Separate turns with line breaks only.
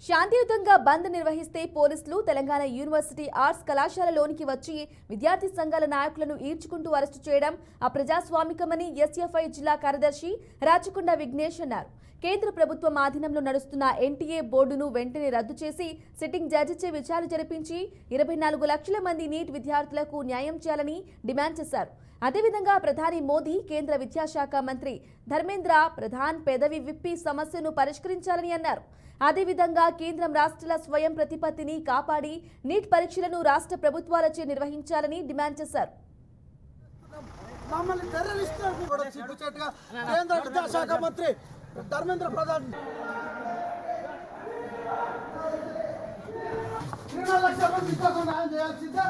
శాంతియుతంగా బంద్ నిర్వహిస్తే పోలీసులు తెలంగాణ యూనివర్సిటీ ఆర్ట్స్ కళాశాలలోనికి వచ్చి విద్యార్థి సంఘాల నాయకులను ఈడ్చుకుంటూ అరెస్టు చేయడం అప్రజాస్వామికమని ఎస్ఎఫ్ఐ జిల్లా కార్యదర్శి రాచకొండ విఘ్నేష్ అన్నారు. కేంద్ర ప్రభుత్వం ఆధీనంలో నడుస్తున్న ఎన్టీఏ బోర్డును వెంటనే రద్దు చేసి సిట్టింగ్ జడ్జిచే విచారణ జరిపించి 24 లక్షల మంది నీట్ విద్యార్థులకు న్యాయం చేయాలని డిమాండ్ చేశారు. అదేవిధంగా ప్రధాని మోదీ కేంద్ర విద్యాశాఖ మంత్రి ధర్మేంద్ర ప్రధాన్ పెదవి విప్పి సమస్యను పరిష్కరించాలని అన్నారు. అదేవిధంగా కేంద్రం రాష్ట్రాల స్వయం ప్రతిపత్తిని కాపాడి నీట్ పరీక్షలను రాష్ట్ర ప్రభుత్వాలచే నిర్వహించాలని డిమాండ్ చేశారు.
కేంద్ర విద్యాశాఖ మంత్రి ధర్మేంద్ర ప్రధాన్ 24 లక్షల మంది కోసం న్యాయం చేయాల్సిందే.